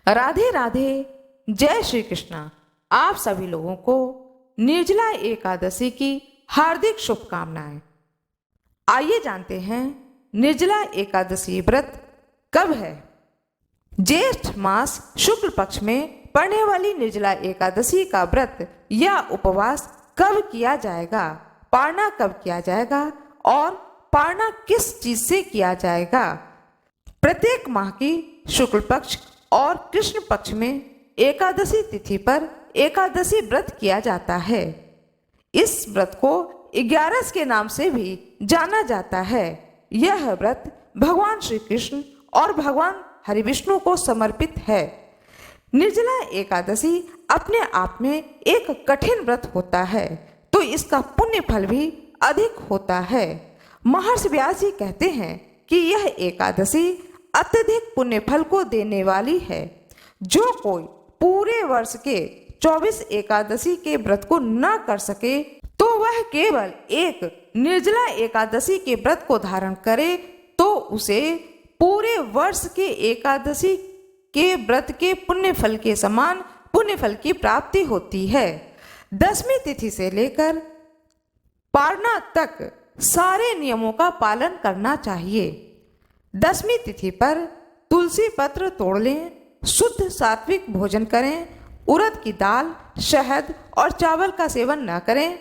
राधे राधे, जय श्री कृष्णा। आप सभी लोगों को निर्जला एकादशी की हार्दिक शुभकामनाएं। आइए जानते हैं निर्जला एकादशी व्रत कब है। ज्येष्ठ मास शुक्ल पक्ष में पड़ने वाली निर्जला एकादशी का व्रत या उपवास कब किया जाएगा, पारना कब किया जाएगा और पारना किस चीज से किया जाएगा। प्रत्येक माह की शुक्ल पक्ष और कृष्ण पक्ष में एकादशी तिथि पर एकादशी व्रत किया जाता है। इस व्रत को 11 के नाम से भी जाना जाता है। यह व्रत भगवान श्री कृष्ण और भगवान हरि विष्णु को समर्पित है। निर्जला एकादशी अपने आप में एक कठिन व्रत होता है, तो इसका पुण्य फल भी अधिक होता है। महर्षि व्यास जी कहते हैं कि यह एकादशी अत्यधिक पुण्य फल को देने वाली है। जो कोई पूरे वर्ष के 24 एकादशी के व्रत को न कर सके, तो वह केवल एक निर्जला एकादशी के व्रत को धारण करे, तो उसे पूरे वर्ष के एकादशी के व्रत के पुण्य फल के समान पुण्य फल की प्राप्ति होती है। 10वीं तिथि से लेकर पारना तक सारे नियमों का पालन करना चाहिए। 10वीं तिथि पर तुलसी पत्र तोड़ लें, शुद्ध सात्विक भोजन करें, उड़द की दाल, शहद और चावल का सेवन न करें।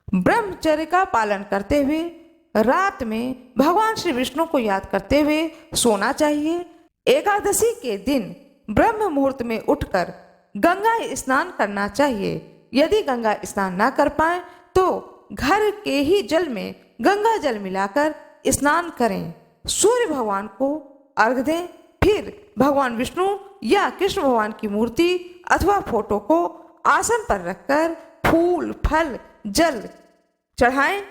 ब्रह्मचर्य का पालन करते हुए रात में भगवान श्री विष्णु को याद करते हुए सोना चाहिए। एकादशी के दिन ब्रह्म मुहूर्त में उठकर गंगा स्नान करना चाहिए। यदि गंगा स्नान न कर पाए तो घर के ही जल में गंगा जल मिलाकर स्नान करें। सूर्य भगवान को अर्घ्य दें, फिर भगवान विष्णु या कृष्ण भगवान की मूर्ति अथवा फोटो को आसन पर रखकर फूल, फल, जल चढ़ाएं।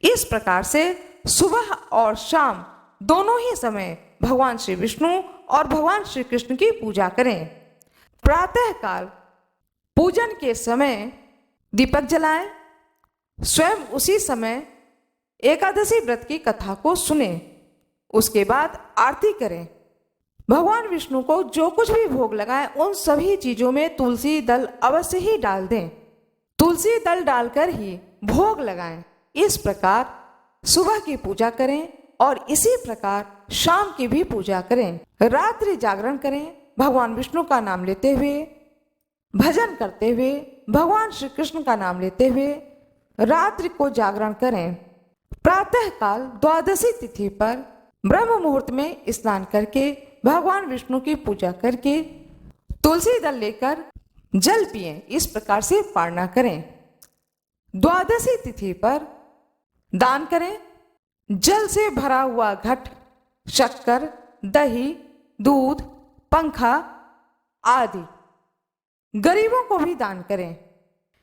इस प्रकार से सुबह और शाम दोनों ही समय भगवान श्री विष्णु और भगवान श्री कृष्ण की पूजा करें। प्रातः काल पूजन के समय दीपक जलाएं। स्वयं उसी समय एकादशी व्रत की कथा को सुने। उसके बाद आरती करें। भगवान विष्णु को जो कुछ भी भोग लगाएं, उन सभी चीजों में तुलसी दल अवश्य ही डाल दें। तुलसी दल डालकर ही भोग लगाएं। इस प्रकार सुबह की पूजा करें और इसी प्रकार शाम की भी पूजा करें। रात्रि जागरण करें, भगवान विष्णु का नाम लेते हुए, भजन करते हुए, भगवान श्री कृष्ण का नाम लेते हुए रात्रि को जागरण करें। प्रातः काल द्वादशी तिथि पर ब्रह्म मुहूर्त में स्नान करके भगवान विष्णु की पूजा करके तुलसी दल लेकर जल पिएं। इस प्रकार से पारना करें। द्वादशी तिथि पर दान करें। जल से भरा हुआ घट, शक्कर, दही, दूध, पंखा आदि गरीबों को भी दान करें।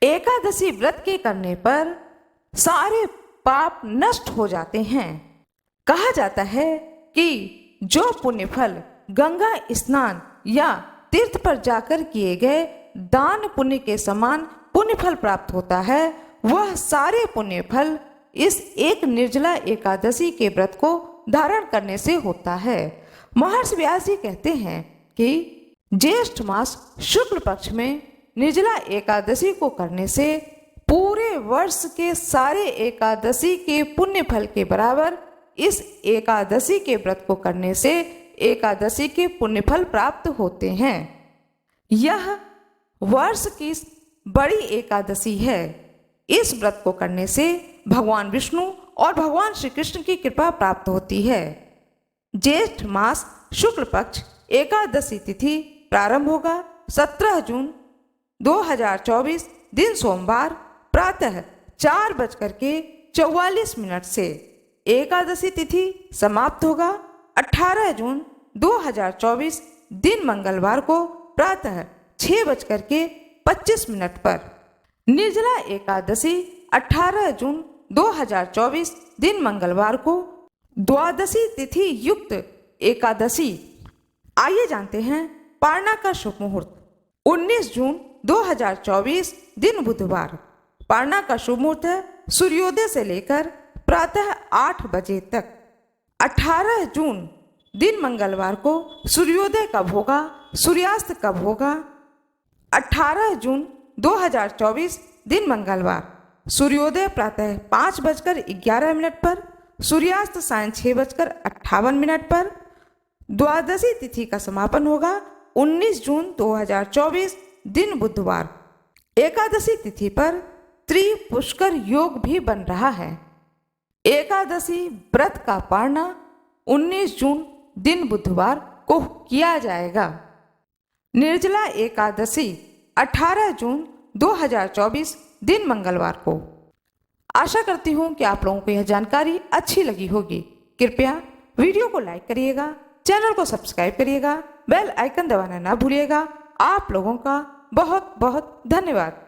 एकादशी व्रत के करने पर सारे पाप नष्ट हो जाते हैं। कहा जाता है कि जो पुण्य फल गंगा स्नान या तीर्थ पर जाकर किए गए दान पुण्य के समान पुण्य फल प्राप्त होता है, वह सारे पुण्य फल इस एक निर्जला एकादशी के व्रत को धारण करने से होता है। महर्षि व्यास जी कहते हैं कि ज्येष्ठ मास शुक्ल पक्ष में निर्जला एकादशी को करने से पूरे वर्ष के सारे एकादशी के पुण्य फल के बराबर इस एकादशी के व्रत को करने से एकादशी के पुण्य फल प्राप्त होते हैं। यह वर्ष की बड़ी एकादशी है। इस व्रत को करने से भगवान विष्णु और भगवान श्री कृष्ण की कृपा प्राप्त होती है। ज्येष्ठ मास शुक्ल पक्ष एकादशी तिथि प्रारंभ होगा 17 जून 2024 दिन सोमवार प्रातः 4:44 से। एकादशी तिथि समाप्त होगा 18 जून 2024 दिन मंगलवार को प्रातः 6:25 पर। निर्जला एकादशी 18 जून 2024 दिन मंगलवार को द्वादशी तिथि युक्त एकादशी। आइए जानते हैं पारना का शुभ मुहूर्त। 19 जून 2024 दिन बुधवार। पारना का शुभ मुहूर्त है सूर्योदय से लेकर प्रातः 8 बजे तक। 18 जून दिन मंगलवार को सूर्योदय कब होगा, सूर्यास्त कब होगा। 18 जून 2024 दिन मंगलवार, सूर्योदय प्रातः 5:11 पर, सूर्यास्त सायं 6:58 पर। द्वादशी तिथि का समापन होगा 19 जून 2024 दिन बुधवार। एकादशी तिथि पर त्रिपुष्कर योग भी बन रहा है। एकादशी व्रत का पारना 19 जून दिन बुधवार को किया जाएगा। निर्जला एकादशी 18 जून 2024 दिन मंगलवार को। आशा करती हूँ कि आप लोगों को यह जानकारी अच्छी लगी होगी। कृपया वीडियो को लाइक करिएगा, चैनल को सब्सक्राइब करिएगा, बेल आइकन दबाना ना भूलिएगा। आप लोगों का बहुत बहुत धन्यवाद।